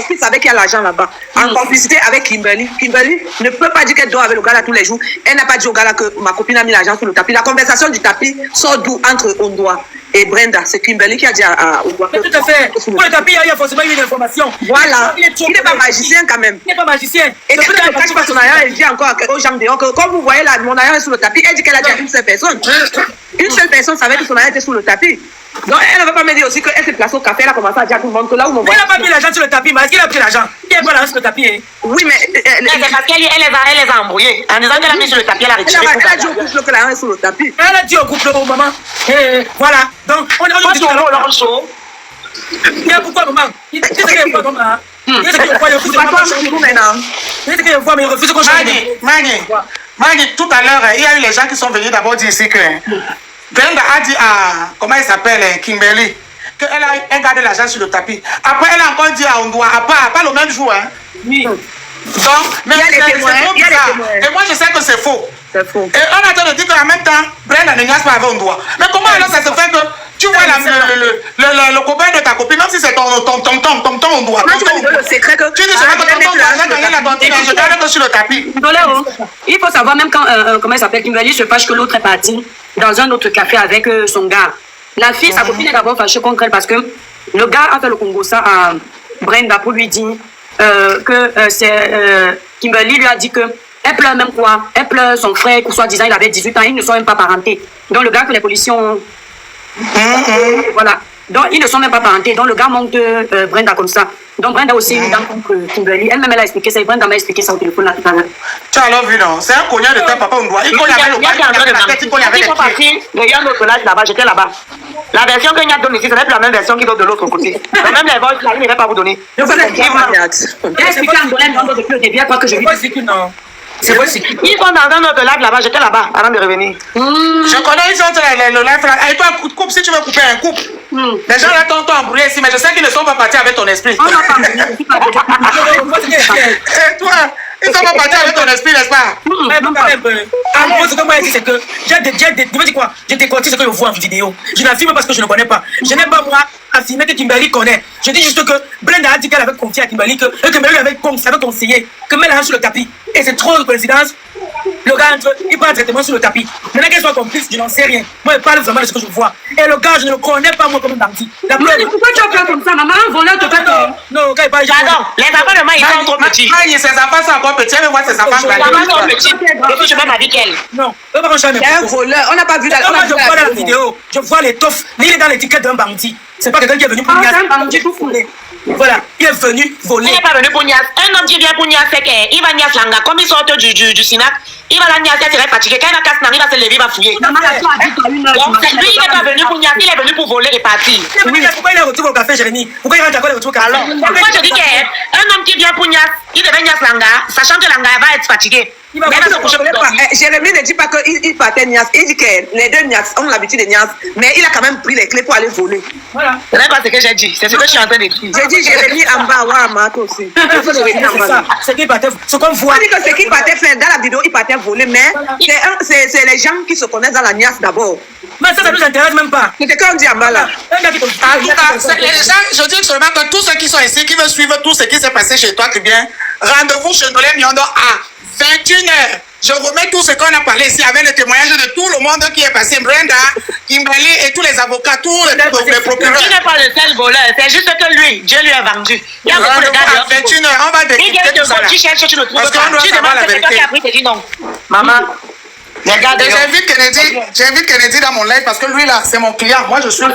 qu'il savait qu'il y a l'argent là-bas. En complicité avec Kimberly. Kimberly ne peut pas dire qu'elle dort avec le gars là tous les jours. Elle n'a pas dit au gars là que ma copine a mis l'argent sur le tapis. La conversation du tapis sort d'où entre Ondoa et Brenda. C'est Kimberly qui a dit à Ondoa. Tout à fait. Pour le tapis, il y a forcément une information. Voilà. Il n'est pas magicien quand même. Il n'est pas magicien. Et quand elle cache pas son argent, elle dit encore aux gens dehors que comme vous voyez là, mon argent est sur le tapis. Elle dit qu'elle a dit à une seule personne. Une seule personne savait que son argent était sur le tapis. Donc elle ne veut pas me dire aussi qu'elle s'est placée au café, elle a commencé à dire à tout le monde que là où mon voisin. Elle n'a pas mis l'argent sur le tapis, mais est-ce qu'il a pris l'argent? Il n'a pas l'argent sur le tapis. Hein? Oui, mais. C'est parce qu'elle les a embrouillés. En disant qu'elle a mis sur le tapis, elle a retiré. Elle a dit au couple que l'argent est sur le tapis. Elle a dit au couple, au maman. Voilà. Donc, on dit que l'on chaud. Il y a pourquoi, maman? Il dit qu'il y a quoi, maman? Il dit qu'il y a quoi, il refuse qu'on change. Mani, tout à l'heure, il y a eu les gens qui sont venus d'abord dire ici que Brenda a dit à, comment il s'appelle, Kimberly, qu'elle a gardé l'argent sur le tapis. Après, elle a encore dit à Ondoa, pas le même jour. Hein. Oui. Donc, mais il y a les témoins. Et moi, je sais que c'est faux. C'est faux. Et on a train de dire qu'en même temps, Brenda ne niaise pas avec Ondoa. Mais comment alors ça se fait que tu vois le copain de ta copine, même si c'est ton Ondoa. Tu veux le secret que tu dis seulement que ton argent gagné la tontine, je garde sur le tapis. Il faut savoir, même quand, comment il s'appelle, Kimberly se fâche que l'autre est parti dans un autre café avec son gars. La fille, sa copine est d'abord fâchée contre elle parce que le gars a fait le Congo ça à Brenda pour lui dire que Kimberly lui a dit que elle pleure même quoi. Elle pleure son frère, soi-disant, il avait 18 ans, ils ne sont même pas parentés. Donc le gars que les policiers ont... Voilà. Donc ils ne sont même pas parentés. Donc le gars monte Brenda comme ça. Donc Brenda aussi une dame contre Kimberly. Elle-même elle a expliqué ça. Brenda m'a expliqué ça au téléphone là tout à l'heure. Tu as alors vu non? C'est un cognat de ta papa on doit. Il cogne avec le bas, il cogne avec la tête, il cogne avec les pieds. Regarde l'autre là, là-bas, j'étais là-bas. La version que Nia donne ici, ce n'est plus la même version qu'il donne de l'autre côté. Même les voix, là, il ne va pas vous donner. Je vous explique en donnant depuis le début à quoi que je vis. C'est vrai, ils sont dans un autre live là-bas, j'étais là-bas avant de revenir. Je connais, ils sont le live là. Et toi, coupe coupe si tu veux couper un couple. Les gens là t'ont embrouillé ici, mais je sais qu'ils ne sont pas partis avec ton esprit. On va pas venir. Et toi, ils ne sont pas partis avec ton esprit, n'est-ce pas? En gros, ce que moi je dis, c'est que je décortique ce que je vois en vidéo. Je n'affirme pas ce que je ne connais pas. Je n'ai pas moi affirmé que Kimberly connaît. Je dis juste que Brenda a dit qu'elle avait confié à Kimberly, que Kimberly avait conseillé que Mel rentre sur le tapis. Et c'est trop de coïncidence. Le gars entre, il prend un traitement sur le tapis. Maintenant qu'elle soit complice, je n'en sais rien. Moi, je parle vraiment de ce que je vois. Et le gars, je ne le connais pas moi comme un bandit. Pourquoi tu as fait comme ça, maman? Un voleur te fait peur. Non, quand il parle, Pardon, les enfants de moi, ils sont trop petits. Ses enfants sont encore petits, mais moi, ses enfants sont Les enfants sont petits. Et puis je vais avec elle. non, pas quand C'est un voleur. On n'a pas vu la Moi, je vois dans la vidéo, je vois l'étoffe. Il est dans l'étiquette d'un bandit. C'est pas quelqu'un qui est venu pour Ah, niaser. c'est un bandit tout foulé. Voilà, il est venu voler. Il n'est pas venu pour Nias. Un homme qui vient pour Nias, c'est qu'il va Nias Langa. Comme il sort du Sinac, il va la Nias, il serait fatigué. Quand il va casser, il va se lever, il va fouiller. Maman, la soeur a dit qu'à 1h, Donc, lui, il n'est pas venu pour Nias, il est venu pour voler et partir. Pourquoi il est retourné au café, Jérémy? Pourquoi il rentre encore au retour au café? Alors, moi je dis qu'un homme qui vient pour Nias, il devait Nias Langa, sachant que Langa va être fatigué. Il va Mais il va se coucher pour dormir. Jérémy ne dit pas qu'il partait Nias. Il dit que les deux Nias ont l'habitude de Nias. Mais il a quand même pris les clés pour aller voler. Voilà. Ce n'est pas ce que j'ai dit, c'est ce que je suis en train de dire. J'ai dit Jérémy en bas, Wama, toi aussi. Il faut Jérémy en C'est bas. ça, c'est qu'il partait. Ce qu'on voit. On dit que ce qu'il partait faire dans la vidéo, il partait voler. Mais c'est les gens qui se connaissent dans la Nias d'abord. Mais ça nous intéresse même pas. C'est ce qu'on dit en bas là. Un gars qui En tout cas, les gens, je dis seulement que tous ceux qui sont ici, qui veulent suivre tout ce qui s'est passé chez toi, très bien, rendez-vous chez Dolé Miondo à 21h. Je remets tout ce qu'on a parlé ici avec le témoignage de tout le monde qui est passé. Brenda, Kimberly et tous les avocats, tous les procureurs. Il n'est pas le seul voleur, c'est juste que lui, Dieu lui a vendu. Il y a beaucoup de gars Rendez-vous à 21h, on va il vient décrypter de tout ça là. tu cherches, tu le trouves Parce qu'on pas. doit Tu savoir demandes la c'est toi qui vérité. as pris, tu dis non. Maman, regarde. J'invite Kennedy dans mon live parce que lui là, c'est mon client. Moi, je suis le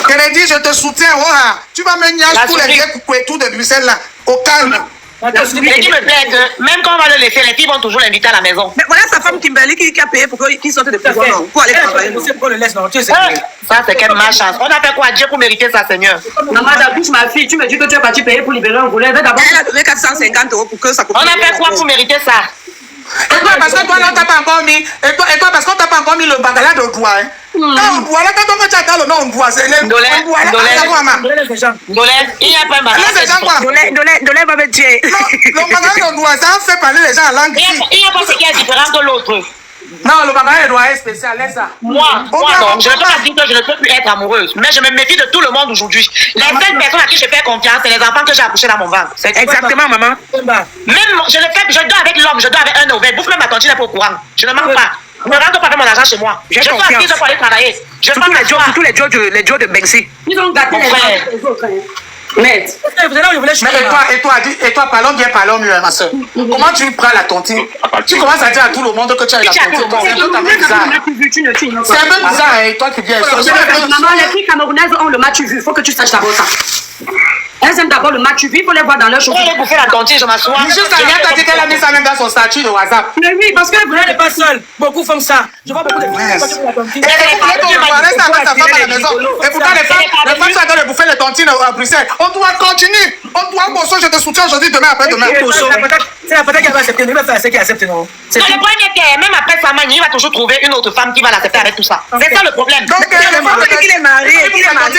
Kennedy, je te soutiens. Voilà. Tu vas me niager tous les vieux coucouetous de Bruxelles là. Au calme. Kennedy me plaît que même quand on va le laisser, les filles vont toujours l'inviter à la maison. Mais voilà sa femme Kimberly qui a payé pour qu'il sorte de prison. Pour aller travailler. C'est pourquoi le laisse, non? Tu sais, Ça, c'est quelle malchance. On a fait quoi, Dieu, pour mériter ça, Seigneur? Maman, j'accouche ma fille. Tu me dis que tu es parti payer pour libérer un voleur. D'abord, Elle a donné 450 € pour que ça On a fait quoi pour mériter ça? Et toi, parce que toi, là, t'as pas encore mis. Et toi, parce qu'on t'a pas encore mis le bagala de doigt. Hein. Non, on doit. Là, quand on attends le nom, on doit. C'est le. Dolé, Dolé. laisse les gens. Dolé, il n'y a pas un bagage. Laisse les gens quoi. Dolé va me tuer. Non, le bagala de doigt, ça fait parler les gens en langue ici. Il n'y a pas ce qui est différent de l'autre. Non, le bagala de doigt est spécial. Laisse ça. Moi, non, je ne peux pas dire que je ne peux plus être amoureuse, mais je me méfie de tout le monde aujourd'hui. Les seules personnes à qui je fais confiance, c'est les enfants que j'ai accouchés dans mon ventre. C'est tout. Exactement, maman. Même, je dors avec l'homme, je dors avec un ouvert. Bouffe même ma tantine n'est pas au courant. Je ne manque pas. Ne rentre pas avec mon argent chez moi. Je suis assise pour aller travailler. Je Surtout les Joe de Banksy. ils ont gâté les autres. Net. Et toi, parlons mieux, ma soeur. Comment tu prends la tontine? Tu commences à dire à tout le monde que tu as la tontine. C'est un peu bizarre. C'est un peu bizarre, hein, toi qui viens. Maman, les filles camerounaises ont le match vu. Il faut que tu saches d'abord ça. Elles aiment d'abord le match vu. Il faut les voir dans leur Je chaussures. vais bouffer la tontine, je m'assois. Juste à l'heure, t'as dit qu'elle a mis ça même dans son statut de WhatsApp. Mais oui, parce que Elle n'est pas seule. Beaucoup font ça. Je vois beaucoup de filles qui font la tontine. Reste avec sa femme à la maison. Et pourtant, les femmes sont en train de bouffer les tontines à Bruxelles. On doit continuer. On doit bosser. Je te soutiens aujourd'hui, demain, après-demain. C'est la peut-être qui va accepter. Il va faire ce qu'il accepte, non? C'est Non, le problème est que même après sa manie, il va toujours trouver une autre femme qui va l'accepter avec tout ça. C'est ça le problème. Donc, Il est marié.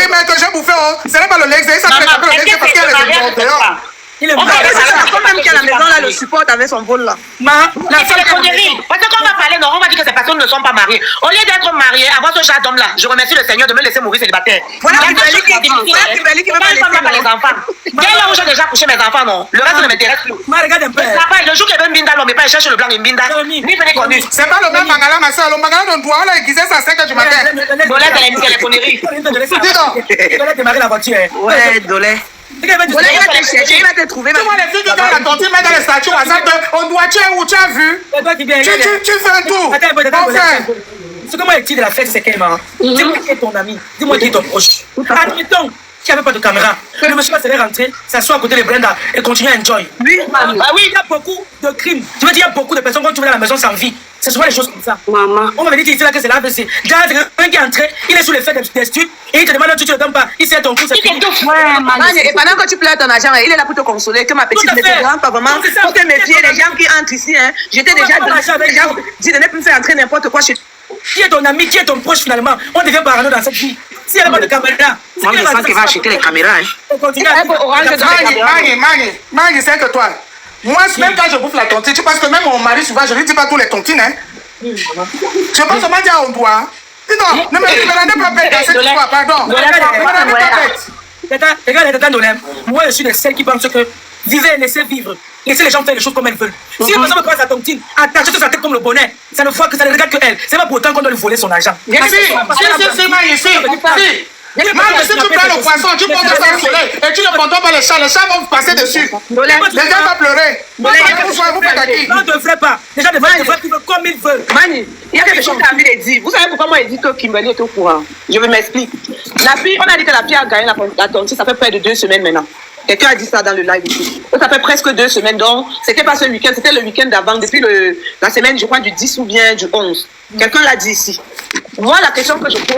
mais que j'ai bouffé, ce n'est pas le lex. Ça, c'est pas le lex parce qu'elle est dehors. il est On va marié. aller Quand même qui à la maison là le supporte avec son vol là. La seule connerie. Parce que quand on va parler, non, on va dire que ces personnes ne sont pas mariées. Au lieu d'être mariées, avoir ce genre d'homme-là, je remercie le Seigneur de me laisser mourir célibataire. Voilà, Il y a deux choses qui sont difficiles. Quand une femme n'a pas les enfants. Dès lors où j'ai déjà couché mes enfants, non, le reste ne m'intéresse plus. Regarde un peu. Le jour qu'il y avait une binda, l'homme n'est pas cherché le blanc d'une binda. Ni je n'ai connu. C'est pas le même mangala, ma soeur. Le mangala de doigt, on l'a aiguisé ça à 5h du matin. Dolé, c'est les conneries. Dis donc. Il a démarré la voiture. Ouais, Dolé. Il va te chercher, il va te trouver. Tu vois les filles qui ont la tontine, mettent dans les statuts WhatsApp, on doit tuer où tu as vu. Tu fais un tour. Attends. Ce que moi je dis de la fête, c'est qu'elle m'a. Dis-moi qui est ton ami. Dis-moi qui est ton proche. Admettons qu'il n'y avait pas de caméra. Le monsieur va se faire rentrer, s'asseoir à côté de Brenda et continuer à enjoy. Oui, il y a beaucoup de crimes. Tu veux dire, il y a beaucoup de personnes qu'on trouve dans la maison sans vie. C'est souvent les choses comme ça. Maman. On m'avait dit ici là que c'est l'AVC. Déjà, un qui est entré, il est sous l'effet des stupes et il te demande tu te le donnes pas. Il sait ton coup, c'est fini. Et pendant que tu pleures ton argent, il est là pour te consoler. Que ma petite ne te rend pas vraiment. Pour te méfier des gens qui entrent ici. J'étais déjà dit de ne plus faire entrer n'importe quoi chez Qui est ton ami, qui est ton proche finalement? On devient parano dans cette vie. Si elle n'a pas de caméra, Moi, je sens qu'elle va acheter les caméras. Hein. on continue à Mangi, c'est que toi. Moi, même quand je bouffe la tontine, tu penses que même mon mari, souvent, je lui dis pas tous les tontines, hein. Je pense seulement dire on doit. Dis non, ne me rendez pas bête dans cette histoire, pardon. Ne me rendez pas bête. Regarde, moi je suis de celles qui pensent que vivez, laissez vivre. Laissez les gens faire les choses comme elles veulent. Si une personne me prend sa tontine, attache sur sa tête comme le bonnet, ça ne voit que ça ne regarde que elle. C'est pas pour autant qu'on doit lui voler son argent. Si, Mangi, si. Mangi, si tu prends le poisson, tu poses ça au soleil et tu le contournes par les chats vont vous passer dessus. Les gens vont pleurer. Vous faites à qui? On ne devrait pas. Les gens devraient vivre comme ils veulent. Mani, il y a quelque chose que David a dit. Vous savez pourquoi moi il dit que Kimberly est au courant? Je vais m'expliquer. La fille, on a dit que la fille a gagné la tontine, ça fait près de 2 semaines maintenant. Quelqu'un a dit ça dans le live ici. Ça fait presque 2 semaines, donc c'était pas ce week-end, c'était le week-end d'avant, depuis la semaine, je crois, du 10 ou bien du 11. Quelqu'un l'a dit ici. Moi, la question que je pose,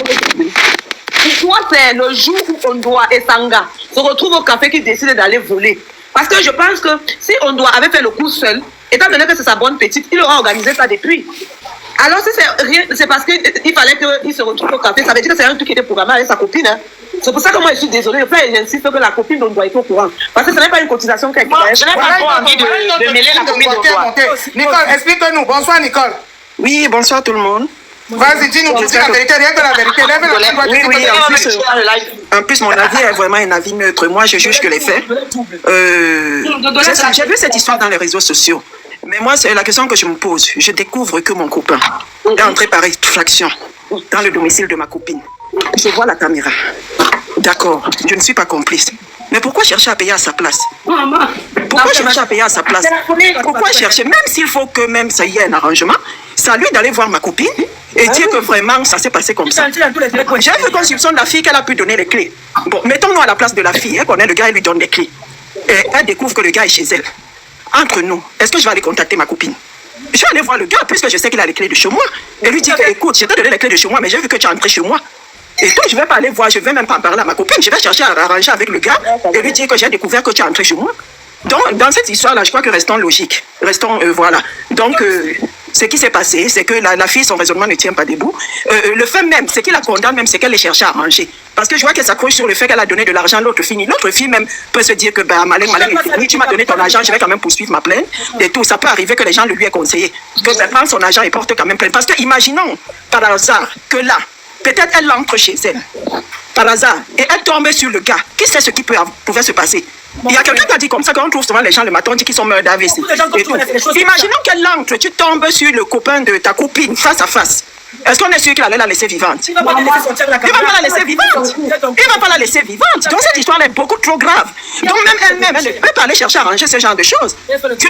c'est pourquoi c'est le jour où Ondoa et Sanga se retrouvent au café qu'ils décident d'aller voler? Parce que je pense que si Ondoa avait fait le coup seul, étant donné que c'est sa bonne petite, il aura organisé ça depuis. Alors si c'est rien, c'est parce qu'il fallait qu'il se retrouve au café, ça veut dire que c'est un truc qui était programmé avec sa copine. Hein. C'est pour ça que moi je suis désolée, j'insiste que la copine d'Ondoa est au courant. Parce que ce n'est pas une cotisation qu'elle a. Je n'ai pas trop envie de mêler la copine d'Ondoa. Nicole, explique-nous. Bonsoir Nicole. Oui, bonsoir tout le monde. Vas-y, dis-nous la vérité, rien que la vérité. Oui, en plus, mon avis est vraiment un avis neutre. Moi, je juge que les faits. J'ai vu cette histoire dans les réseaux sociaux. Mais moi, c'est la question que je me pose. Je découvre que mon copain est entré par effraction dans le domicile de ma copine. Je vois la caméra. D'accord, je ne suis pas complice. Mais pourquoi chercher à payer à sa place? Pourquoi chercher à payer à sa place? Pourquoi chercher? Même s'il faut que même ça y ait un arrangement, c'est à lui d'aller voir ma copine et dire que vraiment ça s'est passé comme ça. J'ai vu qu'on soupçonne la fille qu'elle a pu donner les clés. Bon, mettons-nous à la place de la fille. Elle connaît le gars, elle lui donne les clés. Et elle découvre que le gars est chez elle. Entre nous, est-ce que je vais aller contacter ma copine? Je vais aller voir le gars puisque je sais qu'il a les clés de chez moi. Et lui dire que, écoute, je t'ai donné les clés de chez moi, mais j'ai vu que tu es entré chez moi. Et toi, je ne vais pas aller voir, je ne vais même pas en parler à ma copine. Je vais chercher à arranger avec le gars et lui dire que j'ai découvert que tu es entré chez moi. Donc, dans cette histoire-là, je crois que restons logiques. Restons, voilà. Donc, ce qui s'est passé, c'est que la fille, son raisonnement ne tient pas debout. Le fait même, ce qui la condamne même, c'est qu'elle les cherche à arranger. Parce que je vois qu'elle s'accroche sur le fait qu'elle a donné de l'argent à l'autre fille. L'autre fille même peut se dire que, ben, malin, tu m'as donné ton argent, je vais quand même poursuivre ma plainte. Et tout, ça peut arriver que les gens le lui aient conseillé. Que ben, prendre son argent et porte quand même plainte. Parce que, imaginons, par hasard, que là, peut-être elle entre chez elle, par hasard, et elle tombe sur le gars. Qui sait ce qui pouvait se passer? Il y a quelqu'un qui a dit comme ça, qu'on trouve souvent les gens le matin, on dit qu'ils sont morts d'AVC. Imaginons qu'elle entre, tu tombes sur le copain de ta copine face à face. Est-ce qu'on est sûr qu'il allait la laisser vivante? Il ne va pas la laisser vivante. Il ne va pas la laisser vivante. Donc cette histoire est beaucoup trop grave. Donc même elle-même, elle ne peut pas aller chercher à arranger ce genre de choses.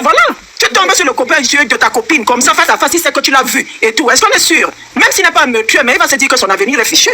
Voilà. Tu tombes sur le copain de ta copine comme ça face à face, il sait que tu l'as vu et tout. Est-ce qu'on est sûr? Même s'il n'est pas un meurtrier, mais il va se dire que son avenir est fichu.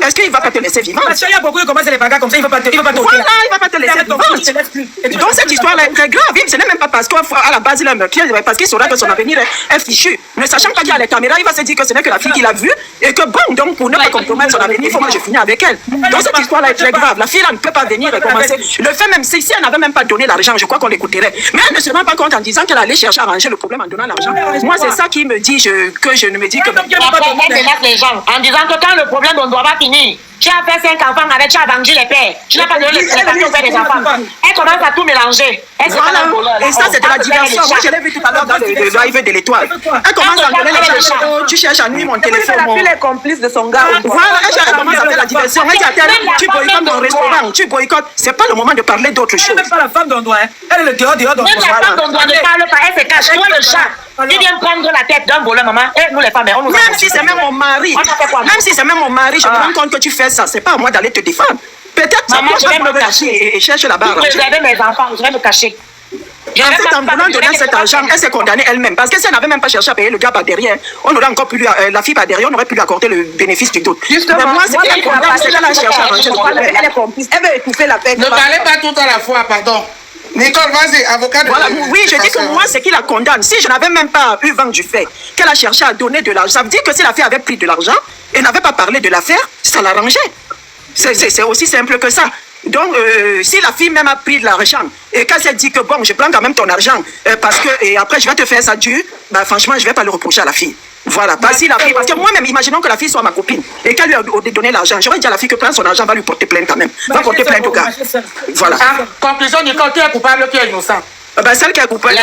Est-ce qu'il ne va pas te laisser vivante? Parce qu'il y a beaucoup qui commencent les bagarres comme ça, il ne va pas te Voilà, il ne va pas te laisser vivante. Donc cette histoire-là est très grave. Ce n'est même pas parce qu'à la base il est meurtrier, parce qu'il saura que son avenir est fichu. Ne sachant pas qu'il y a les caméras, il va se dire que ce n'est que la fille qu'il a vue et que bon, donc pour ne pas compromettre son avenir, il faut que je finisse avec elle. Donc cette histoire-là est très grave. La fille là ne peut pas venir et commencer. Le fait même, si elle n'avait même pas donné l'argent, je crois qu'on l'écouterait. Mais elle ne se rend pas compte en disant qu'elle allait chercher à arranger le problème en donnant l'argent. Moi, c'est ça qui me dit que je ne me dis que... Elle menace les gens en disant que quand le problème on ne doit pas finir. Tu as fait 5 enfants avec, tu as vendu les pères. Tu n'as pas donné les papiers aux pères des enfants. Elle commence à tout mélanger. Voilà. Et ça, c'est de la diversion. Moi, je l'ai vu tout à l'heure dans le live de l'Étoile. Elle commence à donner les chercheurs. Tu cherches à nuire mon téléphone. La fille est complice de son gars. Voilà, elle commence à faire la diversion. Elle dit, tu boycottes mon restaurant, tu boycottes. C'est pas le moment de parler d'autre chose. Elle n'est même pas la femme d'Ondoa. Elle est le dehors. Même la femme d'Ondoa ne parle pas, elle se cache. Toi, le chat, il vient prendre la tête d'un voleur, maman. Et nous, les femmes, on nous même si c'est même mon mari, je me rends compte que tu fais ça. C'est pas à moi d'aller te défendre. Peut-être que maman, je vais me cacher et cherche la barre. Je vais avec mes enfants, je vais me cacher. En fait, en voulant donner cet argent, elle s'est condamnée elle-même. Parce que si elle n'avait même pas cherché à payer le gars par derrière, on aurait encore pu lui, la fille par derrière, on aurait pu lui accorder le bénéfice du doute. Justement, mais moi, c'est qu'elle condamne, c'est qu'elle a cherché à arranger le problème. Elle est complice, elle veut étouffer la paix. Ne parlez pas tout à la fois, pardon. Nicole, vas-y, avocat de... Voilà, oui, je dis que moi, c'est qui la condamne. Si je n'avais même pas eu vent du fait qu'elle a cherché à donner de l'argent, ça veut dire que si la fille avait pris de l'argent et n'avait pas parlé de l'affaire, ça l'arrangeait. C'est aussi simple que ça. Donc, si la fille même a pris de l'argent et qu'elle s'est dit que bon, je prends quand même ton argent parce que et après je vais te faire ça dur, bah, franchement, je ne vais pas le reprocher à la fille. Voilà, parce que moi-même, imaginons que la fille soit ma copine et qu'elle lui a donné l'argent. J'aurais dit à la fille que prendre son argent, va lui porter plainte quand même. Va porter plainte au gars. Voilà. Conclusion, Nicole, qui est coupable, qui est innocent? Celle qui est coupable,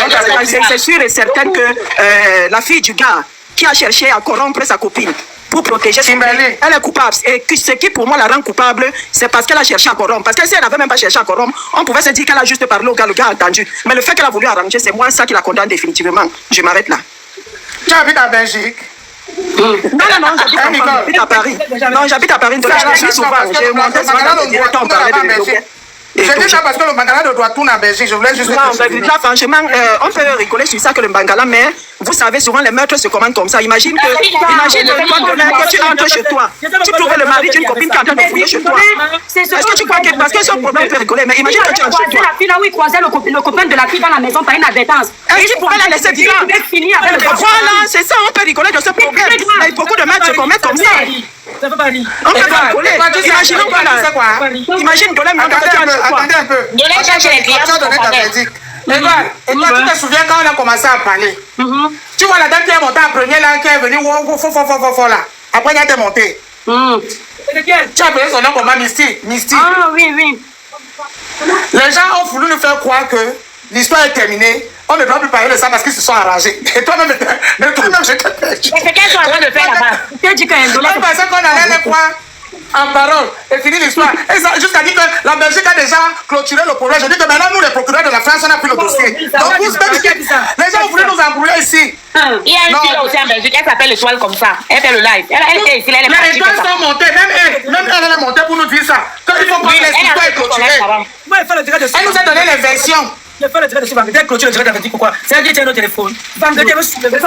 c'est sûr et certain que la fille du gars qui a cherché à corrompre sa copine pour protéger son mari, elle est coupable. Et ce qui pour moi la rend coupable, c'est parce qu'elle a cherché à corrompre. Parce que si elle n'avait même pas cherché à corrompre, on pouvait se dire qu'elle a juste parlé au gars, le gars a entendu. Mais le fait qu'elle a voulu arranger, c'est moi ça qui la condamne définitivement. Je m'arrête là. Tu habites en Belgique? Non, j'habite à Paris. Non, j'habite à Paris. Je suis souvent. J'ai monté souvent dans le directeur, on parlait de l'Europe. Je dis ça parce que le Bangala doit tourner en Belgique. Je voulais juste. Non, là, franchement, on peut rigoler sur ça que le Bangala, mais vous savez, souvent les meurtres se commandent comme ça. Imagine que tu entres chez toi, tu trouves le mari d'une copine qui est en train de fouiller chez toi. Est-ce que tu crois que parce que c'est un problème, on peut rigoler, mais imagine que tu entres chez toi. La fille là où il croisait le copain de la fille dans la maison par inadvertance. Et tu pourrais la laisser vivre. Voilà, c'est ça, on peut rigoler de ce problème. Il y a beaucoup de meurtres se commettent comme ça. Ça peut pas aller. On peut pas rigoler. Imaginons quoi. Imagine Dolem, attendez un peu. Dolem cherche les clients pour ton verdict. Et toi, tu te souviens quand on a commencé à parler? Tu vois la dame qui est montée en premier là, qui est venue, là. Après, elle est montée. Tu as appelé son nom comment? Misty. Ah oui. Les gens ont voulu nous faire croire que l'histoire est terminée. On ne doit plus parler de ça parce qu'ils se sont arrangés. Et toi-même, je t'ai perdu. Mais c'est qu'elles sont en train de faire là-bas. Tu as dit qu'un dollar. On pensait qu'on allait les croire en parole et finir l'histoire. Et ça, jusqu'à dire que la Belgique a déjà clôturé le problème. Je dis que maintenant, nous, les procureurs de la France, on a pris le dossier. Donc, vous savez que les gens voulaient nous embrouiller ici. Il y a une fille aussi en Belgique, elle s'appelle Étoile comme ça. Elle fait le live. Elle était ici, elle est partie. Les étoiles sont montées, même elle est montée pour nous dire ça. Il faut que l'histoire est clôturée. Elle nous a donné les versions. Il faut le tirer de ce vendredi. Clôture le tirer de pourquoi? C'est elle qui tient nos téléphones. Vendredi, J'ai vu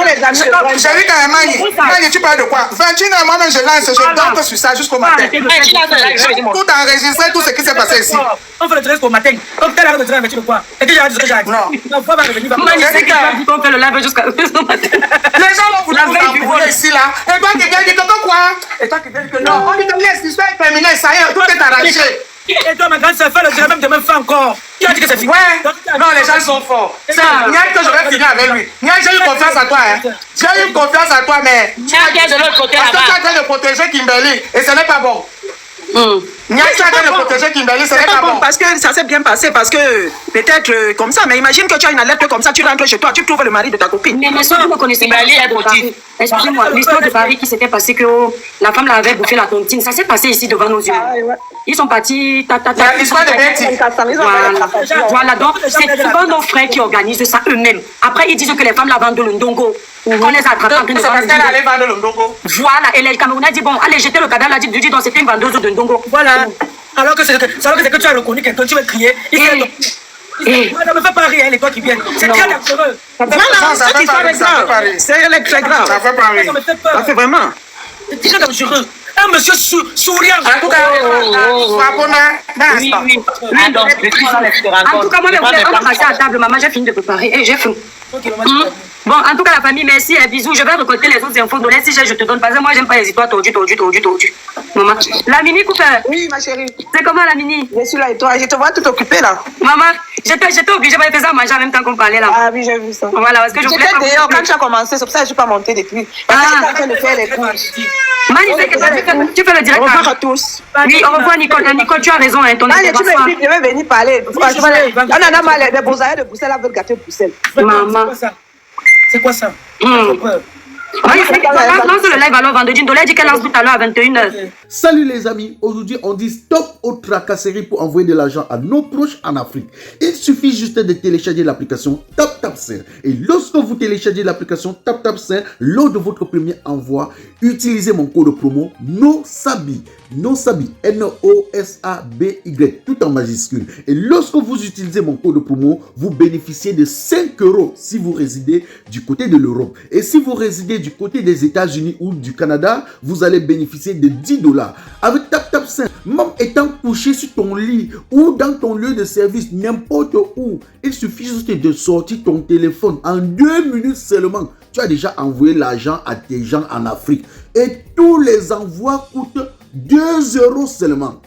quand même, Mani, tu parles de quoi? 21 moi-même, je lance, je dors sur ça jusqu'au matin. Tout enregistré, tout ce qui s'est passé ici. On fait le tirer jusqu'au matin. Comme tel arrête de tirer de quoi? Et que j'ai dit ce que j'ai dit. Non, faut pas revenir. On fait le live jusqu'à ce matin. Les gens vont vouloir nous embrouiller ici, là. Et toi qui viens dire que quoi? Et toi qui viens dire que non. On dit que laisse l'histoire est terminée, ça y est, tout est arrangé. Et toi, ma grande soeur, fait le tirer même demain, fait encore. Qui a dit que c'est fini? Ouais, non, les gens sont forts. C'est Niaï que je vais finir avec lui. Niaï, j'ai eu confiance à toi, hein. J'ai eu confiance à toi, mais. Niaï est de l'autre côté là-bas. Parce que tu es en train de protéger Kimberly, et ce n'est pas bon. Niaï, tu es en train de protéger Kimberly, ce n'est pas bon. Parce que ça s'est bien passé, parce que peut-être comme ça, mais imagine que tu as une alerte comme ça, tu rentres chez toi, tu trouves le mari de ta copine. Mais si vous ne connaissez pas excusez-moi, l'histoire de Paris qui s'était passée que la femme l'avait bouffé la tontine, ça s'est passé ici devant nos yeux. Ils sont partis, l'histoire de Betty. Voilà, donc c'est souvent nos frères qui organisent ça eux-mêmes. Après, ils disent que les femmes la vendent le ndongo. On les attrape en train de c'est parce qu'elle allait vendre le ndongo. Voilà, et les Camerounais disent bon, allez jeter le cadavre, elle dit donc c'était une vendeuse de ndongo. Voilà. Alors que c'est que tu as reconnu quelqu'un, tu veux crier. Ne me fais pas rire, les gars qui viennent. C'est très dangereux. C'est très grave. Ça fait pas rire. Ça fait vraiment. C'est très dangereux. Un monsieur souriant. En tout cas, oui. En tout cas, moi, on va passer à table. Maman, j'ai fini de préparer. Et j'ai faim. Bon, en tout cas, la famille, merci. Bisous. Je vais récolter les autres infos. Donner si je te donne. Parce que moi, j'aime pas les histoires tordues. Maman. La Mini coupe. Oui, ma chérie. C'est comment la Mini? Je suis là et toi, je te vois tout occupée là. Maman, j'étais obligée de faire ça à manger en même temps qu'on parlait là. Ah oui, j'ai vu ça. Voilà, parce que je voulais. J'étais dehors quand tu as commencé, c'est pour ça que je ne suis pas montée depuis. Parce que j'étais en train de faire les courses. Mani, tu fais le direct. Au revoir à tous. Oui, au revoir Nicole. Nicole, tu as raison. Hein, ton tu me dis, je vais venir parler. On en a mal, les beaux-arts de Bruxelles veulent gâter Bruxelles. Maman. C'est quoi ça? Lance le live alors vendredi. Dolé dit qu'elle lance tout à l'heure à 21h. Salut les amis, aujourd'hui on dit stop aux tracasseries pour envoyer de l'argent à nos proches en Afrique. Il suffit juste de télécharger l'application TapTapSend. Et lorsque vous téléchargez l'application TapTapSend, lors de votre premier envoi, utilisez mon code promo NOSABI. NOSABI, N-O-S-A-B-Y, tout en majuscule. Et lorsque vous utilisez mon code promo, vous bénéficiez de 5 € si vous résidez du côté de l'Europe. Et si vous résidez du côté des États-Unis ou du Canada, vous allez bénéficier de 10 $. Avec TapTapSend, même étant couché sur ton lit ou dans ton lieu de service, n'importe où, il suffit juste de sortir ton téléphone. En 2 minutes seulement, tu as déjà envoyé l'argent à tes gens en Afrique. Et tous les envois coûtent 2 € seulement.